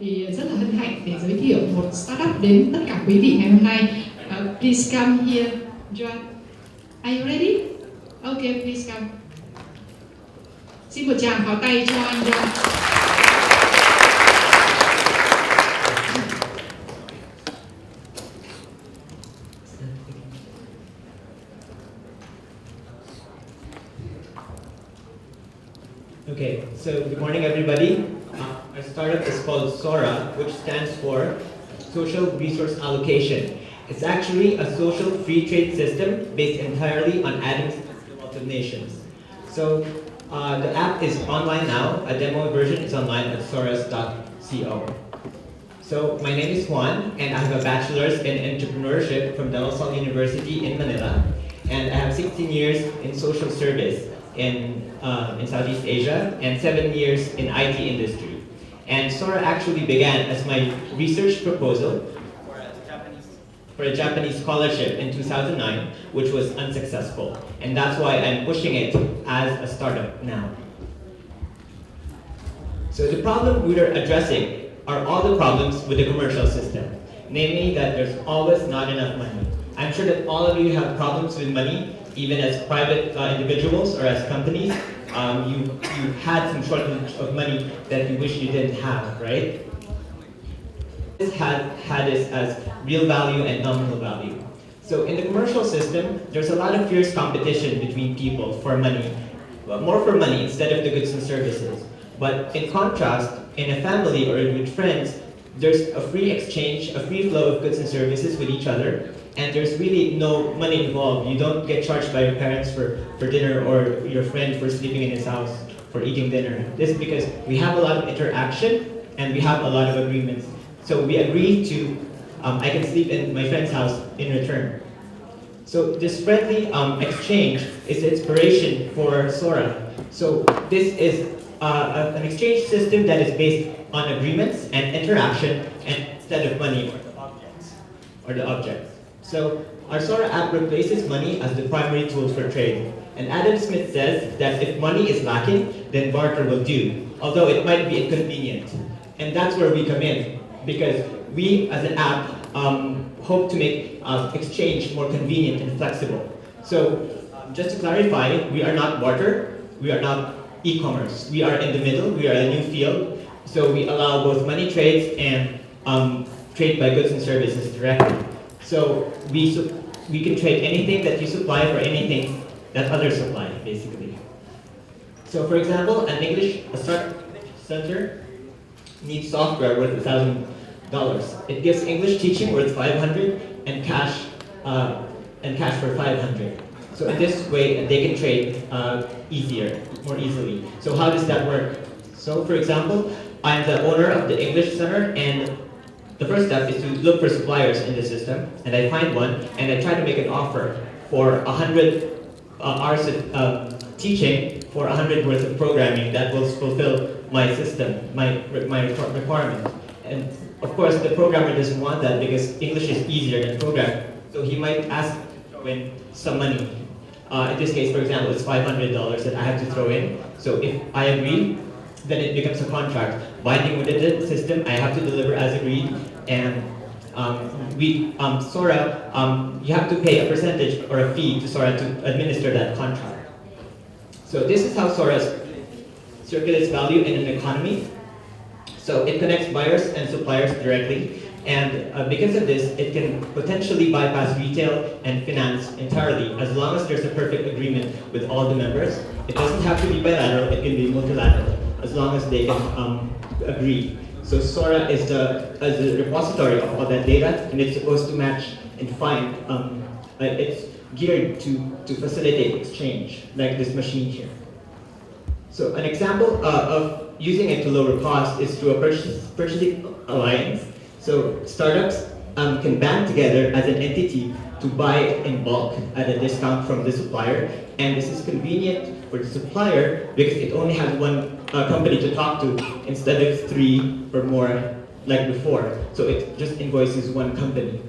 Thì rất là hân hạnh để giới thiệu một startup đến tất cả quý vị ngày hôm nay. Please come here, John. Are you ready? Okay, please come. Xin một tràng pháo tay cho anh John. Okay, so good morning everybody. Our startup is called SORA, which stands for Social Resource Allocation. It's actually a social free trade system based entirely on Adam's Weath of Nations. So the app is online now. A demo version is online at soras.co. So my name is Juan, and I have a bachelor's in entrepreneurship from De La Salle University in Manila, and I have 16 years in social service in Southeast Asia and 7 years in IT industry. And SORA actually began as my research proposal for a Japanese scholarship in 2009, which was unsuccessful. And that's why I'm pushing it as a startup now. So the problem we are addressing are all the problems with the commercial system, namely that there's always not enough money. I'm sure that all of you have problems with money, even as private individuals or as companies. You had some shortage of money that you wish you didn't have, right? This had this as real value and nominal value. So in the commercial system, there's a lot of fierce competition between people for money, well, more for money instead of the goods and services. But in contrast, in a family or with friends, there's a free exchange, a free flow of goods and services with each other, and there's really no money involved. You don't get charged by your parents for dinner or your friend for sleeping in his house for eating dinner. This is because we have a lot of interaction and we have a lot of agreements. So we agree to, I can sleep in my friend's house in return. So this friendly exchange is the inspiration for SORA. So this is an exchange system that is based on agreements and interaction and instead of money or the objects. So our SORA app replaces money as the primary tool for trade. And Adam Smith says that if money is lacking, then barter will do, although it might be inconvenient. And that's where we come in, because we as an app hope to make exchange more convenient and flexible. So just to clarify, we are not barter, we are not e-commerce. We are in the middle, we are a new field. So we allow both money trades and trade by goods and services directly. So we can trade anything that you supply for anything that others supply, basically. So for example, a startup center needs software worth $1,000. It gives English teaching worth $500 and cash for $500. So in this way, they can trade more easily. So how does that work? So for example, I'm the owner of the English Center, and the first step is to look for suppliers in the system, and I find one, and I try to make an offer for 100 hours of teaching for 100 worth of programming that will fulfill my system, my requirement. And of course, the programmer doesn't want that because English is easier than programming, so he might ask to win some money. In this case, for example, it's $500 that I have to throw in. So if I agree, then it becomes a contract. Binding within the system, I have to deliver as agreed, and SORA, you have to pay a percentage or a fee to SORA to administer that contract. So this is how SORA circulates value in an economy. So it connects buyers and suppliers directly, and because of this, it can potentially bypass retail and finance entirely, as long as there's a perfect agreement with all the members. It doesn't have to be bilateral, it can be multilateral, as long as they can agree. So SORA is the repository of all that data, and it's supposed to match and find, it's geared to facilitate exchange, like this machine here. So an example of using it to lower cost is through a purchasing alliance. So startups can band together as an entity to buy in bulk at a discount from the supplier, and this is convenient for the supplier because it only has one company to talk to instead of 3 or more like before. So it just invoices one company.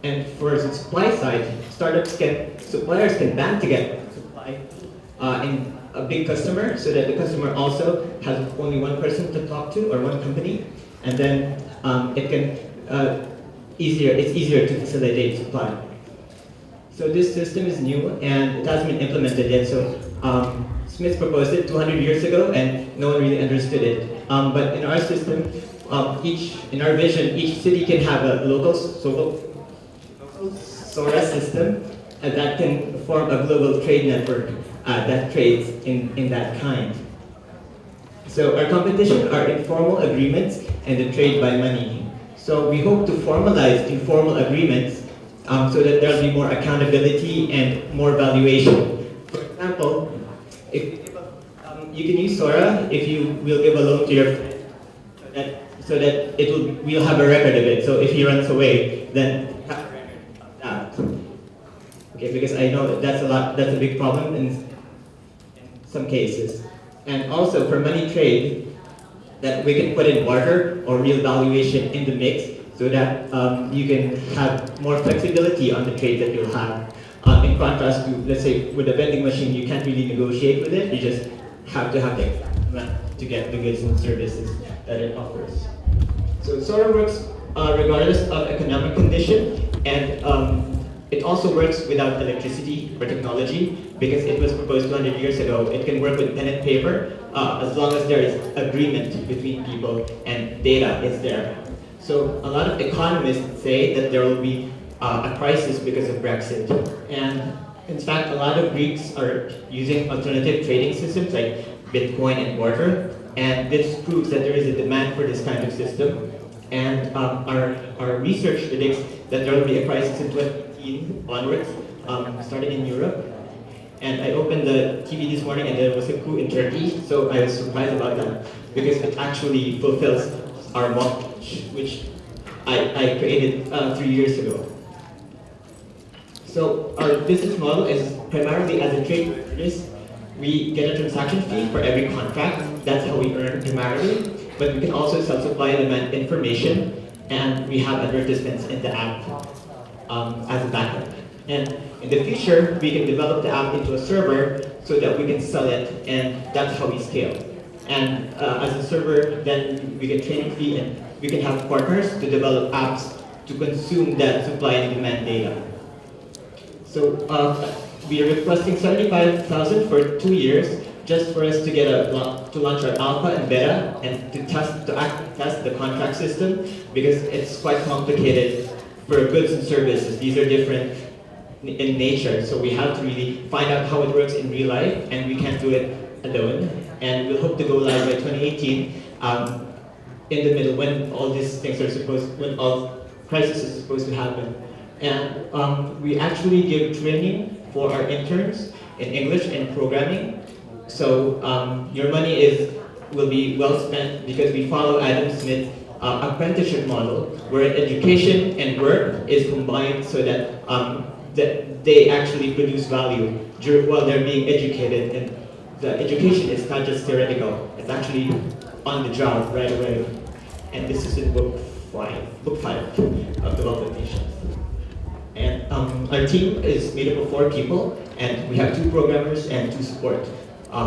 And for the supply side, suppliers can band together to supply in a big customer, so that the customer also has only one person to talk to or one company. and then it's easier to facilitate supply. So this system is new and it hasn't been implemented yet. So Smith proposed it 200 years ago and no one really understood it. But in our system, in our vision, each city can have a local SORA system that can form a global trade network that trades in that kind. So our competition are informal agreements and the trade by money. So we hope to formalize informal agreements so that there'll be more accountability and more valuation. For example, if you can use SORA if you will give a loan to your friend so that we'll have a record of it. So if he runs away, then have a record of that. Okay, because I know that's a big problem in some cases. And also for money trade, that we can put in barter or real valuation in the mix so that you can have more flexibility on the trade that you'll have. In contrast to, let's say, with a vending machine, you can't really negotiate with it. You just have to have the exact amount to get the goods and services that it offers. So SORA works regardless of economic condition, and it also works without electricity or technology because it was proposed 200 years ago. It can work with pen and paper as long as there is agreement between people and data is there. So a lot of economists say that there will be a crisis because of Brexit. And in fact, a lot of Greeks are using alternative trading systems like Bitcoin and barter. And this proves that there is a demand for this kind of system. And our research predicts that there will be a crisis in 2018 onwards, starting in Europe. And I opened the TV this morning and there was a coup in Turkey, so I was surprised about that because it actually fulfills our model, which I created 3 years ago. So our business model is primarily as a trade business. We get a transaction fee for every contract. That's how we earn primarily. But we can also sell supply and demand information, and we have advertisements in the app as a backup. And in the future, we can develop the app into a server so that we can sell it, and that's how we scale. And as a server, then we get training fee, and we can have partners to develop apps to consume that supply and demand data. So we are requesting $75,000 for 2 years, just for us to get to launch our alpha and beta and to test the contract system because it's quite complicated for goods and services. These are different in nature, so we have to really find out how it works in real life, and we can't do it alone. And we'll hope to go live by 2018, in the middle when all these things are when all crises is supposed to happen. And we actually give training for our interns in English and programming. So your money will be well spent because we follow Adam Smith's apprenticeship model, where education and work is combined so that they actually produce value while they're being educated. And the education is not just theoretical; it's actually on the job right away. And this is in book 5 of the Weath of Nations. And our team is made up of 4 people, and we have 2 programmers and 2 support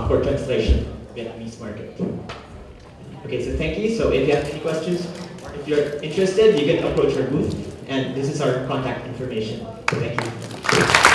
for translation, Vietnamese market. Okay, so thank you. So if you have any questions, if you're interested, you can approach our booth, and this is our contact information. Thank you.